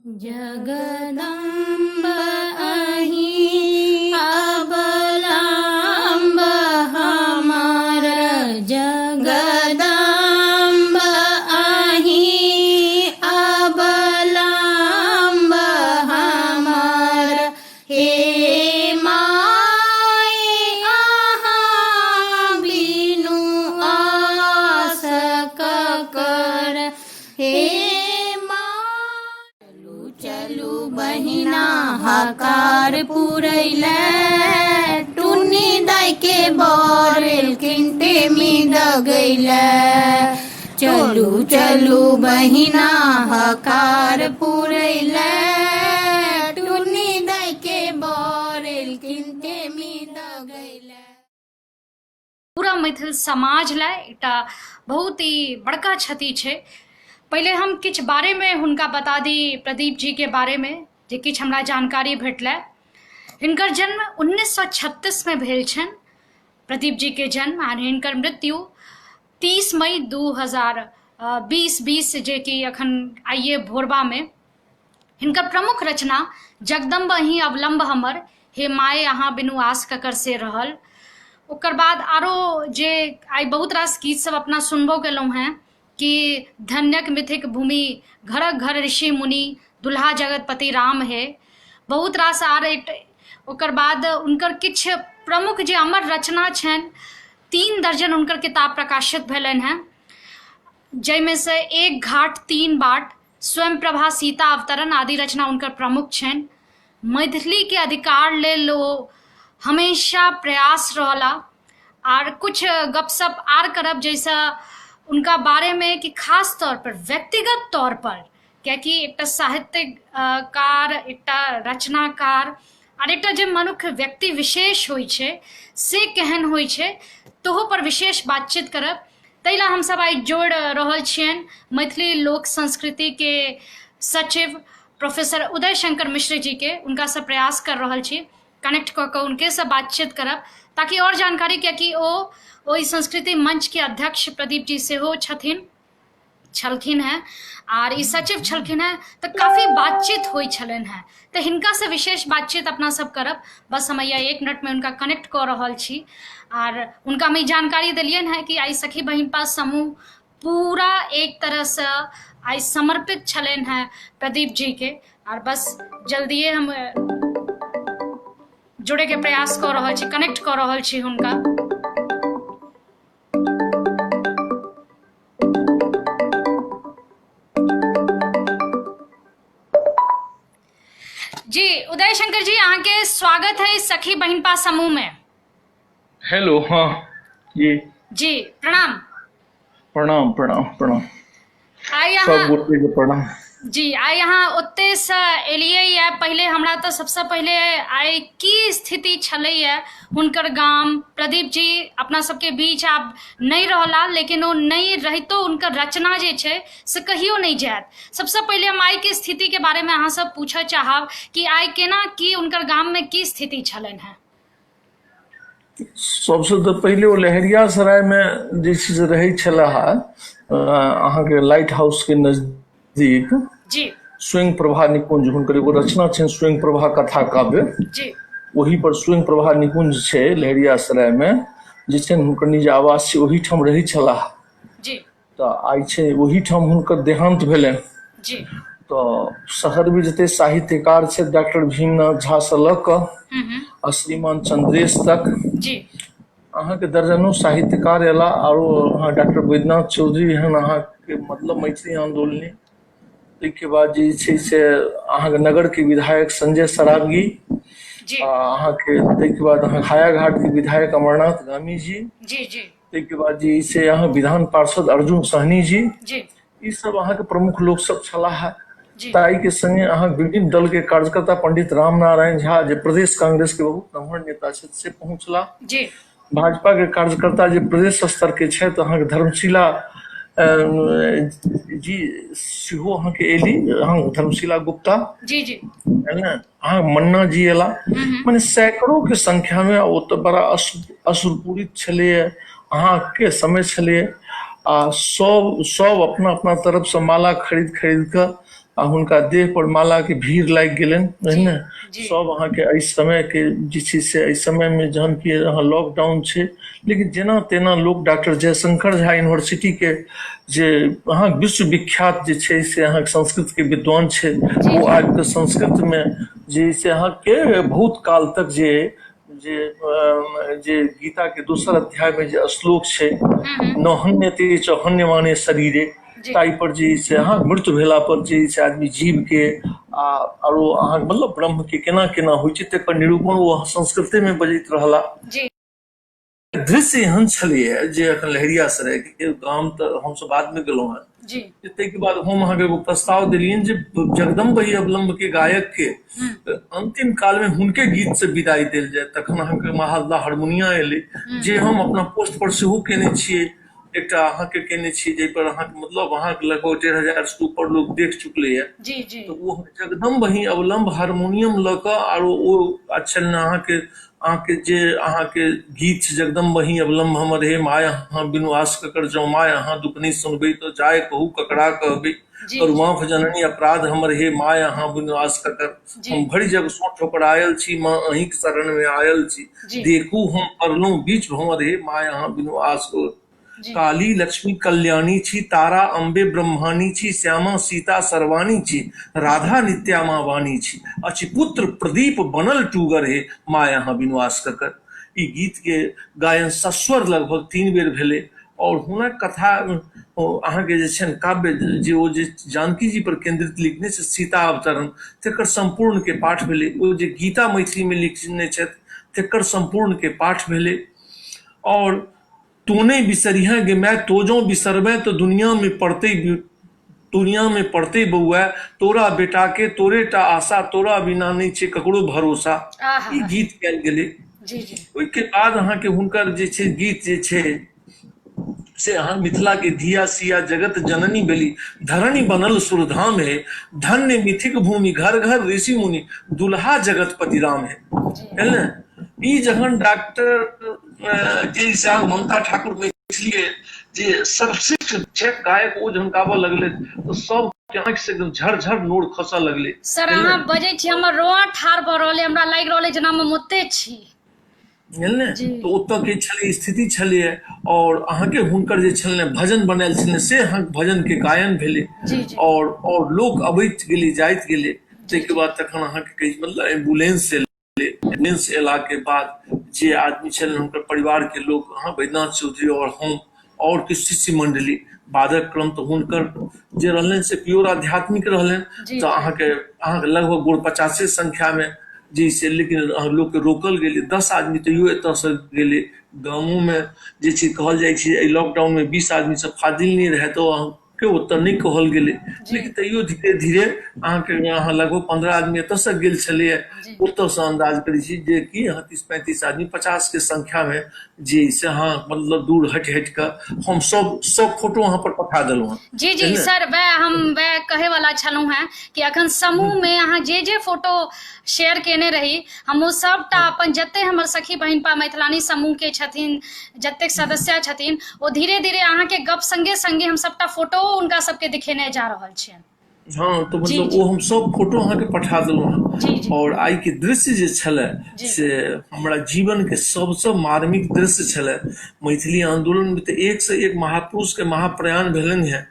जगदम्ब अहि अबलाम्ब हमार जगदम्ब अहि अबलाम्ब हमार हे माय अहाँ बिनु आस ककर हे चलू बहिना हकार पुरैले टुन्नी दाय के बोरेल किनते मिद गैले चलू चलू बहिना हकार पुरैले टुन्नी दाय के बोरेल किनते मिद गैले। पूरा मैथिल समाज ला एकटा बहुत ही बड़का क्षति छै। पहले हम किछ बारे में हुनका बता दी प्रदीप जी के बारे में जे किछ हमरा जानकारी भेटलै। हिनकर जन्म 1936 में भेल छन। प्रदीप जी के जन्म और हिनकर मृत्यु 30 मई 2020 जे कि अखन आइए भोरबा में। हिनकर प्रमुख रचना जगदम्ब अहि अवलंब हमर हे माय अहाँ बिनु आस ककर से रहल। ओकर बाद आरो जे आई बहुत रास गीत सब अपना सुनबो केलहुँ हैं कि धन्यक मिथिक भूमि घरक घर ऋषि मुनि दुल्हा जगतपति राम है। बहुत रास आर ओकर बाद उनकर किछ प्रमुख जे अमर रचना छन 3 दर्जन उनकर किताब प्रकाशित भेलन हैं, जैमे से एक घाट 3 बाट स्वयं प्रभा सीता अवतरण आदि रचना उनकर प्रमुख छन। मैथिली के अधिकार लेल ओ हमेशा प्रयास रहला। और कुछ गपशप आर करब जैसा उनका बारे में कि खास तौर पर व्यक्तिगत तौर पर क्योंकि एक साहित्यकार एक रचनाकार और एक जे मनुष्य व्यक्ति विशेष होई छे से केहन होई छे तोहो पर विशेष बातचीत करब। तैला हम सब आई जोड़ रहल छियन मैथिली लोक संस्कृति के सचिव प्रोफेसर उदय शंकर मिश्र जी के, उनका से प्रयास कर रहल छी कनेक्ट कऽ उनके से बातचीत करब ताकि और जानकारी क्योंकि ओ संस्कृति मंच के अध्यक्ष प्रदीप जी से हो छलखिन हैं और ई सचिव छलखिन हैं तो काफी बातचीत हुई छलन है। तो हिनका से विशेष बातचीत अपना सब करब। बस हम 1 मिनट में उनका कनेक्ट कर रहल छी और उनका मैं जानकारी दिलियन है कि आई सखी बहिन पास समूह पूरा एक तरह से आई समर्पित छलन है प्रदीप जी के। और बस जल्दिए हम जुड़े के प्रयास कर रहल छी, कनेक्ट कर रहल छी हुनका। जी उदय शंकर जी अहाँ के स्वागत है इस सखी बहिनपा समूह में। हेलो। हाँ जी प्रणाम प्रणाम प्रणाम प्रणाम आई यहाँ सब गोटे के प्रणाम। जी आई यहाँ ओते से एलिए है। पहले हमरा तो सबसे पहले आई की स्थिति छलै है हुनकर गाम प्रदीप जी अपना सबके बीच आब नहीं रहला, लेकिन वो नहीं रहितो उनकर रचना जे छे से कहियो नहीं जायत। सबसे पहले हम आई के स्थिति के बारे में अहाँ सब पूछे चाहब कि आई केना की उनकर गाम में की स्थिति छलन है। सबसे तो पहले वो लहरियासराय में जे चीज रहे छला अहाँ के लाइट हाउस के नजदीक जी स्वयं प्रभा निकुंज हुनकर एगो रचना छे स्वयं प्रभा कथा काव्य। जी वही पर स्वयं प्रभा निकुंज छे लहरियासराय में जे छे हुनकर निज आवास छे वही ठाम रही छला। जी तो आई छे वही ठाम हुनकर देहांत भेले। जी तो शहर में जते साहित्यकार छे डॉक्टर भीमनाथ झा से ल क श्रीमान चंद्रेश तक जी अहाँ के दर्जनों साहित्यकार एला और डॉक्टर बैद्यनाथ चौधरी हन अहाँ के मतलब मैथिली आंदोलनी। के बाद जे छै से अहाँ के नगर के विधायक संजय सरावगी जी अहाँ के बाद अहाँ हायाघाट के विधायक अमरनाथ गामी जी जी जी के बाद जे से अहाँ विधान पार्षद अर्जुन सहनी जी जी ई सब अहाँ के प्रमुख लोग सब छला है। जी ताई के संगे अहाँ विभिन्न दल के कार्यकर्ता पंडित राम नारायण झा जे प्रदेश कांग्रेस के बहुत नम्हर नेता छे से पहुंचला। जी भाजपा के कार्यकर्ता जे प्रदेश स्तर के छे तो अहाँ के धर्मशिला जी सेहो अहाँ के एली अहाँ धर्मशिला गुप्ता जी जी है ना अहाँ मन्ना जी एला माने सैकड़ों के संख्या में ओ तो बड़ा असुरपूरित छले अहाँ के समय छले आ सब अपना अपना तरफ से माला खरीद के आ हुनका देह पर माला के भीड़ लाग गेलन है ने जी। सब अहाँ के एहि समय के जे छै से एहि समय में जहन कि अहाँ लॉकडाउन छै लेकिन जेना तेना लोग डॉक्टर जयशंकर झा यूनिवर्सिटी के जे अहाँ विश्व विख्यात जे छै से अहाँ संस्कृत के विद्वान छै वो आज के संस्कृत में जे से अहाँ के बहुत काल तक जे जे जे गीता के दोसर अध्याय में जे श्लोक छै न हन्यते च हन्यमाने शरीरे ताई पर जे से अहाँ मृत्यु भेला पर जे से आदमी जीव के आरो अहाँ मतलब ब्रह्म के केना केना होइ छै तेकर निरूपण वो संस्कृते में बजैत रहला जी दृश्य एहन छलिए जे अखन लहरियासराय के गाम तऽ हमसब बाद में गेलहुँ हैं जी ताहिके बाद हम अहाँके एगो प्रस्ताव देलियनि जे जगदम्ब ही अवलंब के गायक के अंतिम काल में हुनके गीत से विदाई देल जाय तखन अहाँके महाल्ला हारमोनिया एलै जे हम अपना पोस्ट पर सेहो केने छियै एकटा अहाँके केने छियै जाहि पर अहाँके मतलब अहाँके लगभग 1,500 से ऊपर लोग देख चुकले है जी जी तो वो जगदम्ब ही अवलंब हारमोनियम लऽ कऽ आरो ओ अच्छा अहाँके अहाँके जे अहाँके गीत छै जगदम्ब ही अवलंब हमर हे माय अहाँ बिनु आस ककर जौ माय अहाँ दुख नहीं सुनबै तो जाय कहू ककरा कहबै करू माफ जननी अपराध हमर हे माय अहाँ बिनु आस ककर हम भरी जग सो ठोकरायल छी माँ अहीं के शरण में आयल छी देखू हम परलहुँ बीच भंवर हे माय अहाँ बिनु आस ककर काली लक्ष्मी कल्याणी छी तारा अम्बे ब्रह्मानी छी श्यामा सीता सर्वाणी छी राधा नित्यामा वाणी छी अछि पुत्र प्रदीप बनल टूगर हे माय अहाँ बिनु आस ककर ई गीत के गायन सस्वर लगभग 3 बेर भेले और हुनक कथा अहाँके जे छै काव्य जे ओ जे जानकी जी पर केंद्रित लिखने छै सीता अवतरण तेकर संपूर्ण के पाठ भेले ओ जे गीता मैथिली में लिखने छथि तेकर संपूर्ण के पाठ भेले और तूने बिसरिया गे मैं तोजो बिसरबे तो दुनिया में पड़ते बउआ तोरा बेटा के तोरे टा आशा तोरा बिना नहीं छे ककरो भरोसा ई गीत कयल गेले जी जी ओहि के बाद अहाँ के हुनकर जे छै गीत जे छै से अहाँ मिथिला के धिया सिया जगत जननी बेली धरणी बनल सुरधाम है धन्य मिथिक भूमि घर घर ऋषि मुनि दुल्हा जगतपति राम है ई जखन डॉक्टर जे साहब ममता ठाकुर मैथिली जे सर्वश्रेष्ठ छै गायक ओ जखन गाबऽ लगले तो सब के आंख से एकदम झरझर नोर खसऽ लगले सर अहाँ बजै छी हमर रोआ ठाड़ भऽ रहल हमरा लागि रहल जेना हम ओते छी ने तो ओतऽ के छलै स्थिति छलै और अहाँके हुनकर जे छलै भजन बनायल छलै से अहाँके भजन के गायन भेलै और लोक अबैत गेलै जाइत गेलै ताहिके बाद तखन अहाँके मतलब एम्बुलेंस एला के बाद जे आदमी छलै हुनकर परिवार के लोग अहाँ बैद्यनाथ चौधरी और हम और किछु शिष्य मंडली बादक क्रम तो हुनकर जे रहलनि से प्योर आध्यात्मिक रहलनि तो अहाँके लगभग 50 संख्या में जी से लेकिन लोग के रोकल गेले 10 आदमी तैयो एतऽ से गेले गाँवों में जे छै कहल जाइ छै लॉकडाउन में 20 आदमी से फाजिल नहीं रहे तो के ओतऽ नहीं कहल गेले लेकिन तैयो धीरे धीरे अहाँ लगभग 15 आदमी एतऽ से गेल छलै ओतऽ से अंदाज करै छी जे कि 30-35 आदमी 50 के संख्या में जी से हाँ मतलब दूर हट के हम सब फोटो वहाँ पर पठा देलहुँ जी जी सर वह कहे वाला छलहुँ हैं कि अखन समूह में अहाँ जे फोटो शेयर केने रही हम ओ सबटा अपन जते हमर सखी बहिन पा मैथिलानी समूह के छथिन जतेक सदस्य छथिन ओ धीरे धीरे अहाँ के गप संगे संगे हम सबटा फोटो उनका सबके दिखेने जा रहल छियन हाँ तो मतलब वो हम सब फोटो अहाँ के पठा देलहुँ और आई के दृश्य जे छले से हमारा जीवन के सबसे मार्मिक दृश्य छले मैथिली आंदोलन में तो एक से एक महापुरुष के महाप्रयाण भेलन है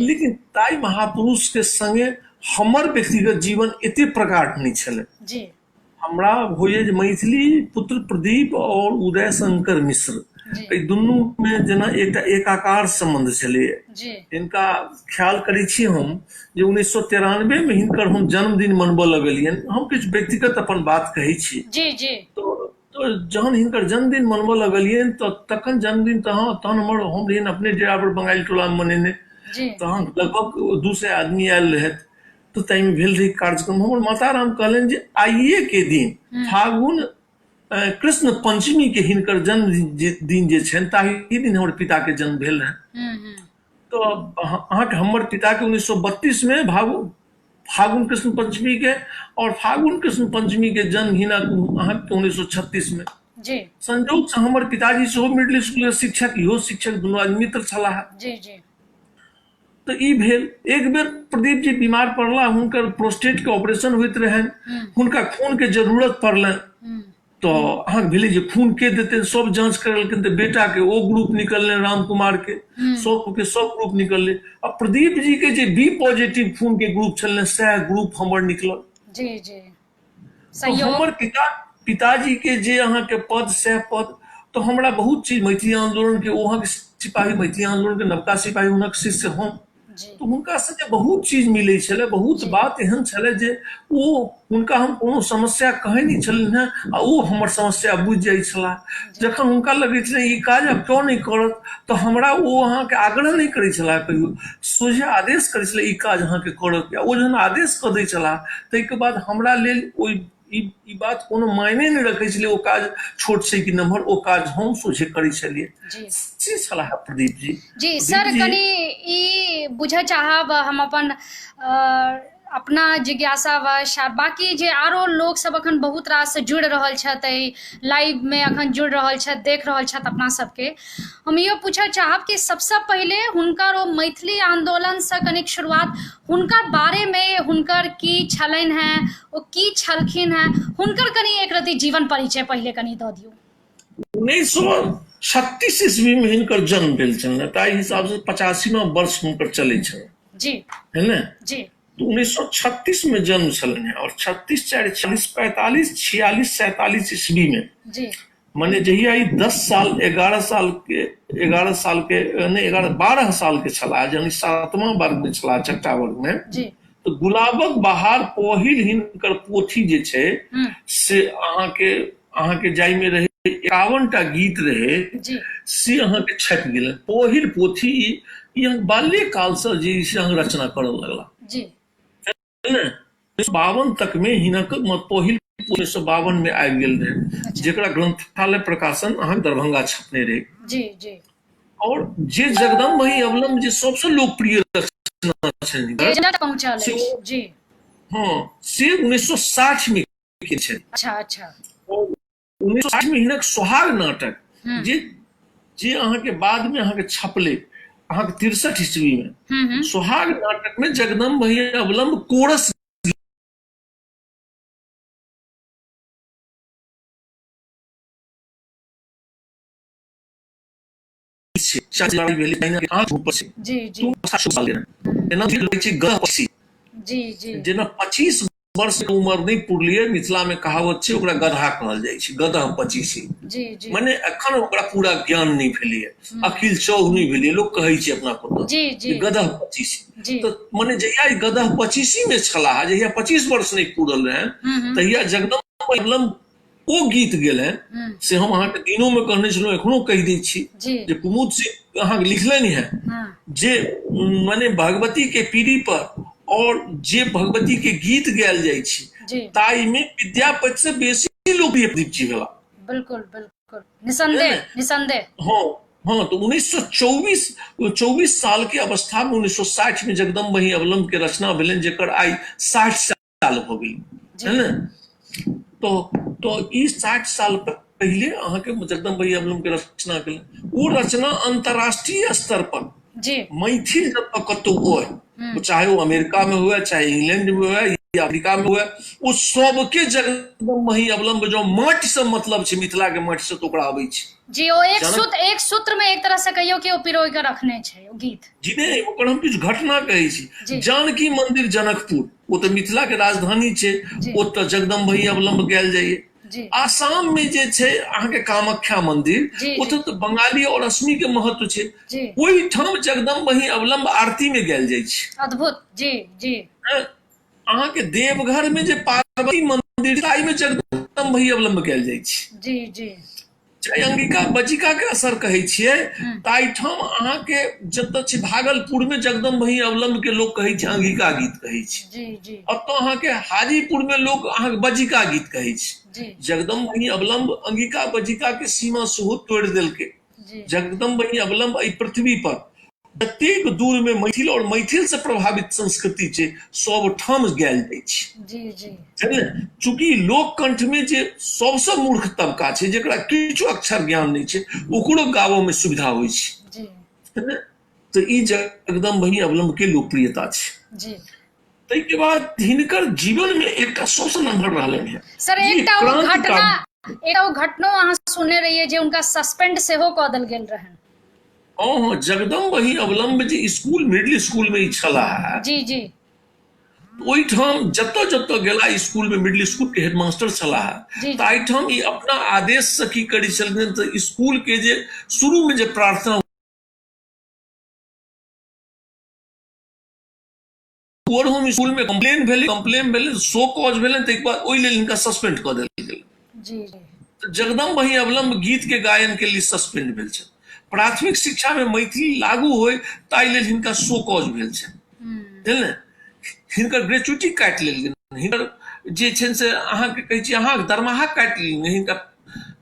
लेकिन ताई महापुरुष के संगे हमर व्यक्तिगत जीवन एते प्रकार नहीं छले हमरा होइए जे मैथिली पुत्र प्रदीप और उदय शंकर मिश्र दुनू में जेना एकटा एकाकार संबंध छलै इनका ख्याल करै छी हम जे 1993 में हिनकर हम जन्मदिन मनबऽ लगलियन हम किछु व्यक्तिगत अपन बात कहै छी तो जहन हिनकर जन्मदिन मनबऽ लगलियन तो तखन जन्मदिन तहन हम रहियन अपने डेरा पर बंगाली टोला में मनेने तहन लगभग 200 आदमी आयल रहत तो ताहि में भेल रही कार्यक्रम हमर माताराम कहलन जे आइए के दिन फागुन कृष्ण पंचमी के हिनकर जन्म दिन जे छनि ताहि दिन हमर पिता के जन्म भेल रहे तो अहाँके हमर पिता के 1932 में फागुन कृष्ण पंचमी के और फागुन कृष्ण पंचमी के जन्म हिना अहाँके 1936 में संजोग से हमर पिताजी सेहो मिडिल स्कूल शिक्षक इहो शिक्षक दुनू आदमी मित्र छलाह तो ई भेल। एक बेर प्रदीप जी बीमार पड़ला, हुनकर प्रोस्टेट के ऑपरेशन होइत रहन, हुनका खून के जरूरत पड़लन, तो अहाँ भेलै जे खून के देते, सब जांच करलखिन, तो बेटा के ओ ग्रुप निकलने, राम कुमार के सब ग्रुप निकलले। आ प्रदीप जी के जे बी पॉजिटिव खून के ग्रुप छलने, सह ग्रुप हमर निकलल। जी जी तो हमर पिताजी के जे अहाँ के पद, सह पद, तो हमरा बहुत चीज मैथिली आंदोलन के, वहाँ के सिपाही, मैथिली आंदोलन के नवका सिपाही, हुनक शिष्य हम, तो हुनका से जे बहुत चीज मिले छले, बहुत बात एहन छले जे ओ हुनका हम कोनो समस्या कहे नहीं छलिन है, आ ओ हमर समस्या बुझ जाय छला। जखन हुनका लगे छले ई काज अब क्यों नहीं करत, तो हमरा ओ अहाँ के आग्रह नहीं करे छला, कहियो सोझे आदेश करे छले ई काज अहाँ के करत। ओ जहन आदेश क दै छला, तै के बाद हमरा लेल ओइ ई बात कोनो मायने नहीं रखे छले, ओ काज छोट छै कि नम्हर, ओ काज हम सोझे करे छलिए। से छला है प्रदीप जी। जी सर, कनी ई बुझे चाहब हम अपन अपना जिज्ञासा व बाकी जे आरो लोग सब अखन बहुत रास से जुड़ रहल छथि, लाइव में अखन जुड़ रहल छथि, देख रहल छथि अपना सबके, हम ये पूछे चाहब कि सबसे पहले हुनकर ओ मैथिली आंदोलन से कनिक शुरुआत, हुनकर बारे में हुनकर की छलनि हैं, ओ की छलखिन हैं, हुनकर कनी एक रति जीवन परिचय पहले कनी दऽ दियौ। 1936 ईस्वी में हिनकर जन्म भेल छल, ताहि हिसाब से 85वां वर्ष हुनकर चले छल, जी है ना जी। तो 1936 में जन्म छलन है, और 36, 40, 45, 46, 47 ईस्वी में, जी माने जहिया 10 साल 11 साल के 12 साल के छला, यानी 7वां वर्ग में छला, छठा वर्ग में, जी। तो गुलाबक बहार पहिल हिनकर पोथी जे छै से अहाँ के जाय में रहे 51टा गीत रहे, से अहाँ के छपि गेल। पहिल पोथी ई बाल्य काल से जे से अहाँ रचना करऽ लगला, जी 1952 तक में हिनक पहिल 1952 में आबि गेल रहे, जेकरा ग्रंथालय प्रकाशन अहाँ दरभंगा छपने रहे। जी जी। और जे जगदम्ब वही अवलंब जे सबसे लोकप्रिय रचना छै, जी हाँ, से 1960 में के छै। अच्छा अच्छा। 1960 में हिनक सोहाग नाटक जे अहाँ के बाद में अहाँ के छपले, अहाँ के 63 ईस्वी में, सोहाग नाटक में जगदम्ब वही अवलंब कोरस जेना 25 वर्ष के उम्र नहीं पुरलिए, मिथिला में कहावत छै, ओकरा गधा कहल जाइ छै, गधा 25, माने अखन ओकरा पूरा ज्ञान नहीं भेलिए, अखिल चौह नहीं भेलिए, लोग कहै छै अपना को गधा 25, तो माने जहिया गधा 25 में छला, जहिया 25 वर्ष नहीं पूरल रहे, तहिया जगदम्ब अवलंब ओ गीत गेल है, से हम अहाँ के दिनों में कहने छलहुँ, एखनो कहि दै छी जे कुमुद सिंह अहाँ लिखलनि है, जे माने भगवती के पीढ़ी पर और जे भगवती के गीत गायल जाइ छै, ताई में विद्यापति से बेसी लोकप्रिय प्रदीप जी भेला। बिल्कुल बिल्कुल, निसंदेह। हाँ, तो 1924 साल के अवस्था में 1960 में जगदम्ब वही अवलंब के रचना भेलन, जेकर आई 60 साल हो गई, है ना। तो ई 60 साल पहले अहाँ के जगदम्ब वही अवलंब के रचना केलन, वो रचना अंतरराष्ट्रीय स्तर पर मैथिल जब तक कतौ हुए, चाहे वो अमेरिका में हुए, चाहे इंग्लैंड में हुए या अफ्रीका में हुए, वो सबके जगदम्ब वही अवलंब जो माटि से मतलब छै, मिथिला के माटि से तो ओकरा आबै छै जी। ओ एक सूत्र में एक तरह से कहियो कि ओ पिरोय के रखने छै ओ गीत जी। ने ओकर हम किछु घटना कहै छी। जानकी मंदिर जनकपुर, वो तो मिथिला के राजधानी छै, ओतऽ जगदम्ब वही अवलंब गायल जाइए। आसाम में जे छै अहाँ के कामाख्या मंदिर, ओतऽ तो बंगाली और असमी के महत्व छै, ओहि ठाम जगदम्ब वही अवलंब आरती में गायल जाइ छै। अद्भुत जी जी। अहाँ के देवघर में जे पार्वती मंदिर, ताई में जगदम्ब वही अवलंब गायल जाइ छै। जी जी। चाहे अंगिका बजिका के असर कहै छियै, ताई ठाम अहाँ के जतऽ छै भागलपुर में जगदम्ब वही अवलंब के लोग कहै छै अंगिका गीत कहै छै। जी जी। अतऽ अहाँ के हाजीपुर में लोग अहाँ के बजिका गीत कहै छै। जगदम्ब वही अवलंब अंगिका बजिका के सीमा सेहो तोड़ि देलकै। जगदम्ब वही अवलंब एहि पृथ्वी पर जतेक दूर में मैथिल और मैथिल से प्रभावित संस्कृति छै, सब ठाम गायल जाइ छै। जी जी। चूंकि लोक कंठ में जे सबसे मूर्ख तबका छै, जेकरा किछु अक्षर ज्ञान नहीं छै, ओकरो गावो में सुविधा होइ छै। तो ई जगदम्ब वही अवलंब के लोकप्रियता छे। जी तै के बाद हिनकर जीवन में एक सबसे नंबर रहले हैं सर, एकटा ओ घटनो अहाँ सुनने रहिए जे उनका सस्पेंड सेहो कऽ देल गेल रहन। जगदम्ब वही अवलंब जे स्कूल मिडिल स्कूल में छला है, जी जी, ओहिठाम जतऽ जतऽ गेला स्कूल में मिडिल स्कूल के हेडमास्टर छला जी, है, ताइठाम ई अपना आदेश से की करी छलखिन तऽ स्कूल के जे शुरू में जे प्रार्थना हम स्कूल में कंप्लेन भेले शो कॉज भेले, ताहिके बाद ओहि लेल हिनका सस्पेंड कऽ देल गेल। जी जी, जगदम्ब वही अवलंब गीत के गायन के लिए सस्पेंड भेल छै। प्राथमिक शिक्षा में मैथिली लागू होय ताहि लेल हिनका शो कॉज भेल छै, बुझल ने। हिनकर ग्रेचुटी काटि लेल गेल, हिनकर जे छै से अहाँके कहै छी अहाँके दरमाहा काटि लेल, हिनका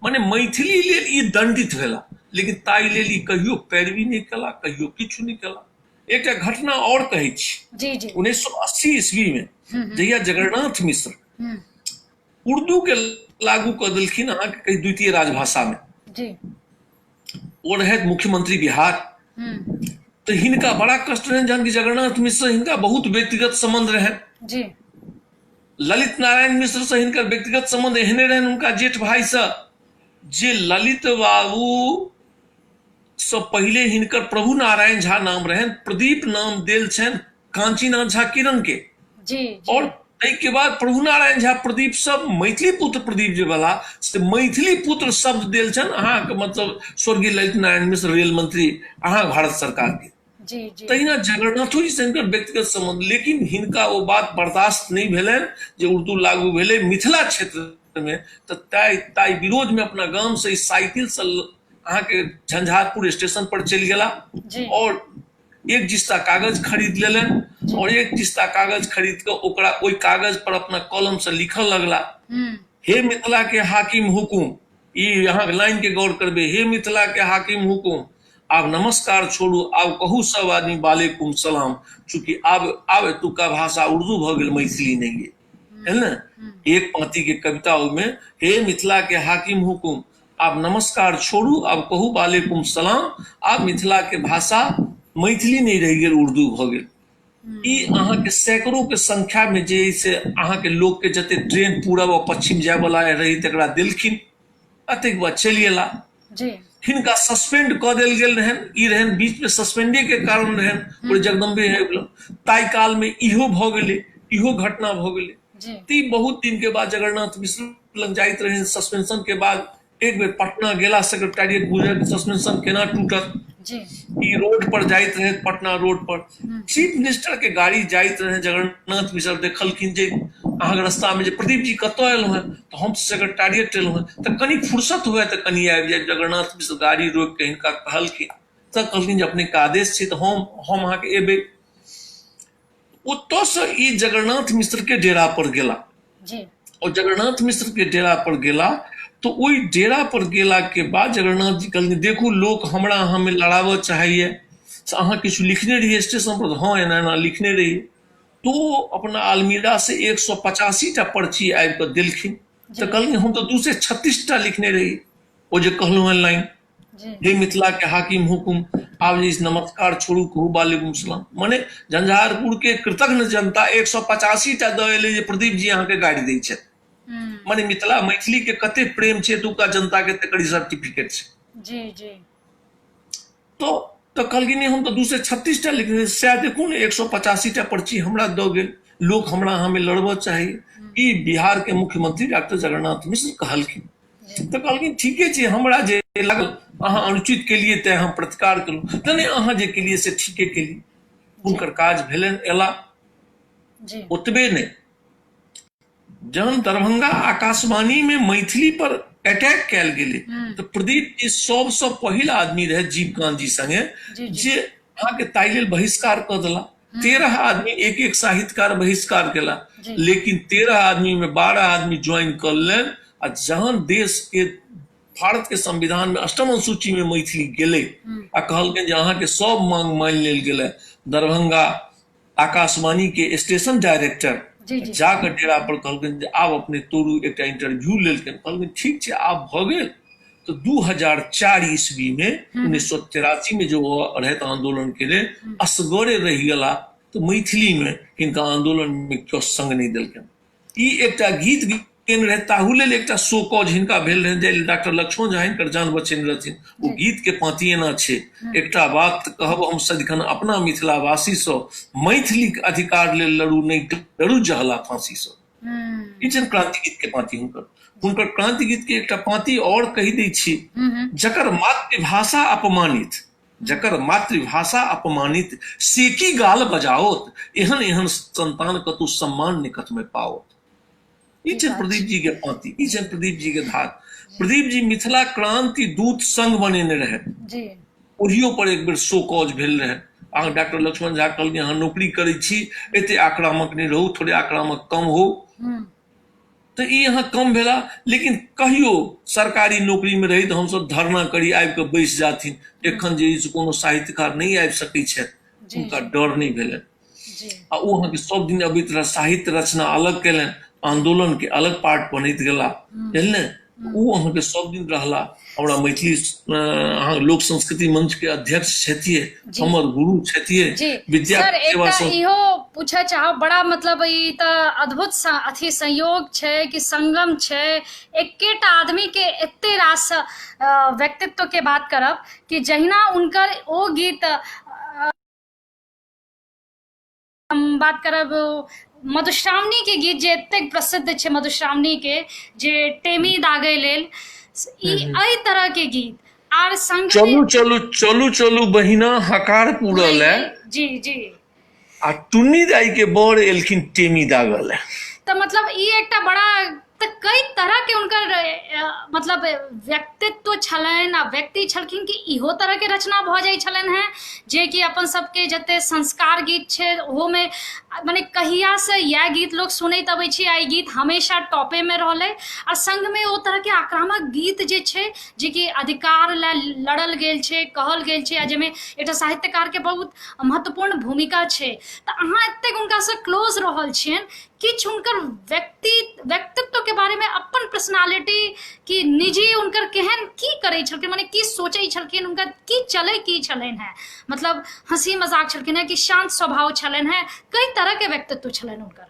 माने मैथिली लेल ई दंडित भेला, लेकिन ताहि लेल ई कहियो पैरवी नहीं केला, कहियो किछु नहीं केला। एक घटना और कहै छी जी जी, 1980 ईस्वी में जहिया जगन्नाथ मिश्र उर्दू के लागू कर देलखिन अहाँके कही द्वितीय राजभाषा में, जी वो रहे मुख्यमंत्री बिहार। तो हिनका बड़ा कष्ट रहन, जहन कि जगन्नाथ मिश्र हिनका बहुत व्यक्तिगत संबंध रहे जी, ललित नारायण मिश्र से हिनकर व्यक्तिगत संबंध एहने रहन उनका जेठ भाई से, जे ललित बाबू से पहले हिनकर प्रभु नारायण झा नाम रहन, प्रदीप नाम देल छन कांचीनाथ झा किरण के, जी और के बाद प्रभु नारायण झा प्रदीप सब मैथिली पुत्र प्रदीप जे वाला से मैथिली पुत्र शब्द देल छन अहाँके मतलब स्वर्गीय ललित नारायण मिश्र रेल मंत्री अहाँ भारत सरकार के। जी जी, तहिना जगन्नाथो जी से हिनकर व्यक्तिगत संबंध, लेकिन हिनका वो बात बर्दाश्त नहीं भेलन जे उर्दू लागू भेले मिथिला क्षेत्र में, तो ताई विरोध में अपना गांव से साइकिल से अहाँके झंझारपुर स्टेशन पर चल गेला और एक जिस्ता कागज खरीद लेलन और एक जिस्ता कागज खरीद के ओकरा ओई कागज पर अपना कलम से लिखल लगला, हे मिथिला के हाकिम हुकुम, ई यहाँ लाइन के गौर करबे, हे मिथिला के हाकिम हुकुम, आप नमस्कार छोड़ू, आप कहू सब आदमी वालेकुम सलाम, चूंकि अब एतुका भाषा उर्दू भ गेल, मैथिली नहीं है ना। एक पंक्ति के कविता में, हे मिथिला के हाकिम हुकुम, आप नमस्कार छोड़ू, आप कहू वालेकुम सलाम, आप मिथिला के भाषा मैथिली नहीं रह गेल, उर्दू भ गेल। ई अहाँके सैकड़ों के संख्या में जे से अहाँके लोग के जते ट्रेन पूरब और पश्चिम जाय वाला रही तकरा देलखिन, अतेक बाद चलि गेला। हिनका सस्पेंड क देल गेल रहन, ई रहन बीच में सस्पेंडे के कारण रहन, पूरे जगदम्बे है ताई काल में इहो भ गेले, इहो घटना भ गेले। ती बहुत दिन के बाद जगन्नाथ मिश्र लग जाइत रहे सस्पेंशन के बाद, एक बेर पटना गेला सेक्रेटरिएट बुझल सस्पेंशन केना टूटत, ई रोड पर जाइत रहे पटना रोड पर, चीफ मिनिस्टर के गाड़ी जाइत रहे, जगन्नाथ मिश्र देखलखिन जे अहाँके रास्ता में जे प्रदीप जी कतौ एलहुं हैं, तो हम सेक्रेटरिएट एलहुं हैं, तो कनी फुर्सत हुए तो कनी आबि जाए। जगन्नाथ मिश्र गाड़ी रोक के हिनका कहलखिन, तो कहलखिन जे अपने के आदेश छै तो हम अहाँके एबे। ओतऽ से ई जगन्नाथ मिश्र के डेरा पर गेला, और जगन्नाथ मिश्र के डेरा पर गेला तो ओई डेरा पर गेला के बाद जगन्नाथ जी कहलखिन, देखू लोग हमरा हमें लड़ाबऽ चाहिए, अहाँ किछु लिखने रहिए स्टेशन पर, हाँ एना एना लिखने रहिए। तो अपना अलमीरा से 185 टा पर्ची आबि कऽ देलखिन, तो कहलखिन हम तो 236 टा लिखने रही, ओ जे कहलहुँ हैं लाइन, हे मिथिला के हाकिम हुकुम, आप जी नमस्कार छोड़ू कहू वालेकुम सलाम, माने झंझारपुर के कृतज्ञ जनता 185 टा दऽ एलै जे प्रदीप जी अहाँके गाड़ी दै छथि। माने मिथिला मैथिली के कते प्रेम छै एतुका जनता के तकर सर्टिफिकेट छै। जी जी, तो कहलखिन हम तो 236 टा लिखने, शायद देखू ने 185 टा पर्ची हमरा दऽ गेल, लोग हमरा हमें लड़बऽ चाहिए, ई बिहार के मुख्यमंत्री डॉक्टर जगन्नाथ मिश्र कहलखिन। तो कहलखिन ठीके छै, हमरा जे लागल अहाँ अनुचित के लिए तैं हम प्रतिकार केलहुँ, तऽ नहि अहाँ जे केलिए से ठीके केलिए, हुनकर काज भेलनि। एला ओतबे नहीं, जहन दरभंगा आकाशवाणी में मैथिली पर अटैक कैल गेले तो प्रदीप जी सबसे पहिल आदमी रहे जीवकांत जी संगे जे अहाँके ताहि लेल बहिष्कार कऽ देला। 13 आदमी एक एक साहित्यकार बहिष्कार केला, लेकिन 13 आदमी में 12 आदमी ज्वाइन कर लेन। आ जहन देश के भारत के संविधान में 8म अनुसूची में मैथिली गेले आ कहलकै जे अहाँके सब मांग मान लेल गेलै, दरभंगा आकाशवाणी के स्टेशन डायरेक्टर जाकर डेरा पर कहलखिन जे आब अपने तोड़ू, एक इंटरव्यू लेलखिन, कहलखिन ठीक छै आब भ गेल। तो 2004 ईस्वी में 1983 में जो रहित आंदोलन के लिए असगरे रह गला तो मैथिली में हिनका आंदोलन में क्यों संग नहीं दिलकन। ई एकटा गीत केन रहे ताहू लेल एकटा शो कॉज हिनका भेल रहे जे डॉक्टर लक्ष्मण झा हिनकर जान बचेने रहथिन। वो गीत के पाँति एना छै, एकटा बात कहब हम सदिखन अपना मिथिलावासी सँ, मैथिली अधिकार लेल लड़ू नहीं डरू जहला फांसी सँ। ई छन क्रांति गीत के पाँति हुनकर क्रांति गीत के एकटा पाँति और कहि दै छी, जकर मातृभाषा अपमानित, जकर मातृभाषा अपमानित से की गाल बजाओत, एहन एहन संतान कतु सम्मान निकट में पाओत। ई छन प्रदीप जी के पाँति, ई छन प्रदीप जी के धार। प्रदीप जी मिथिला क्रांति दूत संघ बनेने रहे जी, ओहियो पर एक बेर शो कॉज भेल रहे। अहाँ डॉक्टर लक्ष्मण झा कहल अहाँ नौकरी करै छी, एते आक्रामक नहीं रहू, थोड़े आक्रामक कम हो, तो ई यहाँ कम भेला। लेकिन कहियो सरकारी नौकरी में रही तो हम सब धरना करी आबि के बैस जाथिन। एखन जे कोनो साहित्यकार नहीं आबि सकै छै, उनका डर नहीं भेलै। आ ओ अहाँ के सब दिन अबैत रह, साहित्य रचना अलग केलन, आंदोलन के अलग पार्ट बनैत गेला, बुझलियै। ओ अहाँ के सब दिन रहला। हमरा मैथिली अहाँ लोक संस्कृति मंच के अध्यक्ष छथिए, हमर गुरु छथिए, विद्या सेवा सर इहो पूछे चाहो, बड़ा मतलब ई त अद्भुत अथी संयोग छै कि संगम छै, एकेटा आदमी के एते रास व्यक्तित्व के बात करब कि जहिना उनकर ओ गीत हम बात करब मधुश्रावणी के गीत जे एतेक प्रसिद्ध छै, मधुश्रावणी के जे टेमी दागे लेल, ई एहि तरह के गीत आर संग चलू चलू चलू चलू बहिना हकार पूरल है जी जी, आ टुन्नी दाई के बर एलखिन टेमी दागल है। तो मतलब ई एकटा बड़ा तो कई तरह के उनकर मतलब व्यक्तित्व छलन आ व्यक्ति छलखिन कि इहो तरह के रचना भ जाय छलन है जे कि अपन सबके जते संस्कार गीत छै ओहो में माने कहिया से यह गीत लोग सुनैत अबै छी, आ गीत हमेशा टॉपे में रहले। और संग में ओ तरह के आक्रामक गीत जे छै जे कि अधिकार ला लड़ल गेल छै, कहल गेल छै, आ जेमे एकटा साहित्यकार के बहुत महत्वपूर्ण भूमिका छै। तो अहाँ एतेक उनका से क्लोज रहल छियन, किछ उनकर व्यक्तित्व के बारे में अपन पर्सनालिटी की निजी उनकर केहन की करे छलखिन, माने की सोचे छलखिन, उनका की चले की छलन है, मतलब हंसी मजाक छलखिन है कि शांत स्वभाव छलन है, कई तरह के व्यक्तित्व छलन उनकर?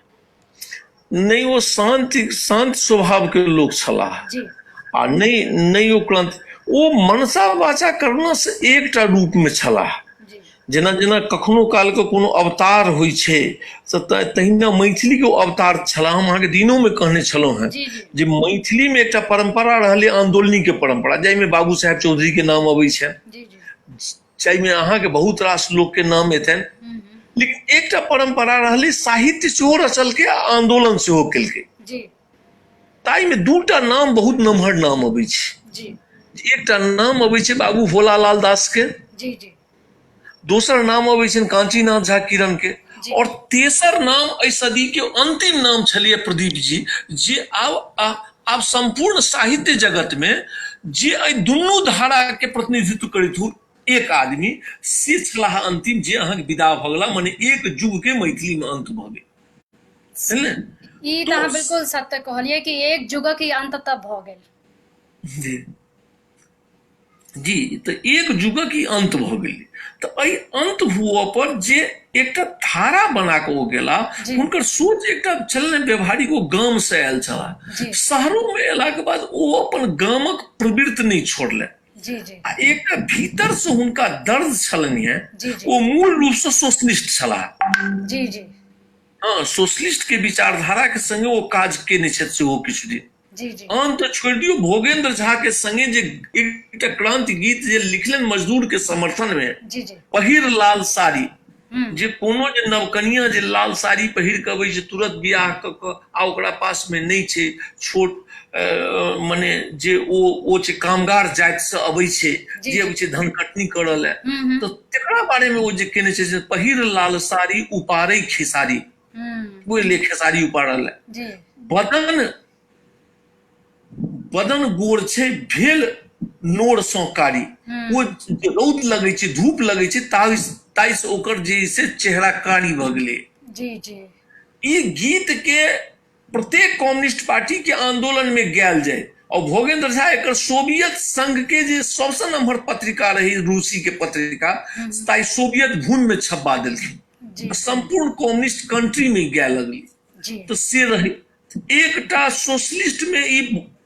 नहीं, वो शांत स्वभाव के लोग छलाह जी, आ नहीं वो क्रांति ओ मनसा वाचा करना से एकटा रूप में छलाह। जेना जेना कखनो काल के कोनो अवतार होइ छै तहिना मैथिली के अवतार छला। हम अहाँके दिनों में कहने छलहुँ हैं जे मैथिली में एकटा परंपरा रहलै आंदोलनी के परंपरा, जाहिमे बाबू साहेब चौधरी के नाम अबै छै, जाहिमे अहाँके बहुत रास लोक के नाम एतन। लेकिन एकटा परंपरा रहलै साहित्य सेहो रचल के आंदोलन सेहो केलकै। ताई में दूटा नाम बहुत नमहर नाम अबै छै। एकटा नाम अबै छै बाबू भोलालाल दास के, दोसर नाम अबै छै कांचीनाथ झा किरण के, और तेसर नाम एहि सदी के अंतिम नाम छलिए प्रदीप जी, जे आब संपूर्ण साहित्य जगत में जे एहि दुनू धारा के प्रतिनिधित्व करैत हो एक आदमी से छलाह अंतिम, जे अहाँके विदा भ गेला। माने एक युग के मैथिली में अंत भ गेल। ई त अहाँ बिल्कुल सत्य कहलिए कि एक युग के अंत तब भ गेल। जी, तो एक युग की अंत भ गेल। तो एहि अंत हुआ पर जे एकटा धारा बना के ओ गेला, हुनकर सोच एकटा छलन व्यवहारिक, ओ गाम से आयल छला। शहरों में एला के बाद ओ अपन गामक प्रवृत्ति नहीं छोड़ले। आ एकटा भीतर से हुनका दर्द छलन है, ओ मूल रूप से सोशलिस्ट छला। हाँ, सोशलिस्ट के विचारधारा के संगे ओ काज केने छथि सेहो किछु दिन। अंत छोड़ दियो भोगेंद्र झा के संगे जे एकटा क्रांति गीत जे लिखलन मजदूर के समर्थन में, पहिर लाल साड़ी, जे कोनो जे नवकनिया जे लाल साड़ी पहिर के अबै छै तुरंत बियाह क के आ ओकरा पास में नहीं छै छोट माने जे ओ छै कामगार जाति से अबै छै, जे अबै छै धनकटनी करल है, तो तेकरा बारे में ओ जे केने छै पहिर लाल साड़ी उपारै खेसारी, वो ले खेसारी उपाड़ल है। बदन गोर छै भेल नोर सँ कारी, वो रौद लगे छै धूप लगे छै ताई से ओकर जे से चेहरा कारी भ गेलै। ई गीत के प्रत्येक कम्युनिस्ट पार्टी के आंदोलन में गायल जाए और भोगेंद्र झा एक सोवियत संघ के जे सबसे नंबर पत्रिका रही रूसी के पत्रिका ताई सोवियत भून में छपा दिलखिन, संपूर्ण कम्युनिस्ट कंट्री में गए लगली। तो से रही एकटा सोशलिस्ट में ई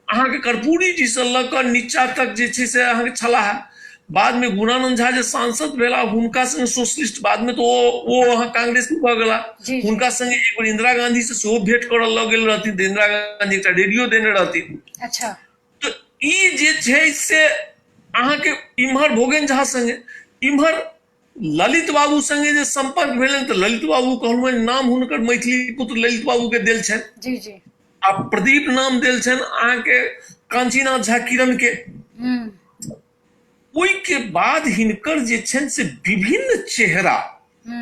अहाँ के कर्पूरी जी से लकर नीचा तक जे छै से अहाँ के छलाह। बाद में गुणानंद झा जे सांसद भेला हुनका संगे सोशलिस्ट, बाद में तो वो अहाँ कांग्रेस में भ गेला। हुनका संगे एक बार इंदिरा गांधी से सेहो भेंट करल लग गेल रहथिन, इंदिरा गांधी एकटा रेडियो देने रहथिन। अच्छा, तो ई जे छै से अहाँ के इम्हर भोगेंद्र झा संगे, इम्हर ललित बाबू संगे जे संपर्क भेलन तो ललित बाबू कहलहुँ नाम हुनकर मैथिली पुत्र ललित बाबू के देल छनि। जी जी। आ प्रदीप नाम देल छनि अहाँ के कांचीनाथ झा किरण के। ओई के बाद हिनकर जे छनि से विभिन्न चेहरा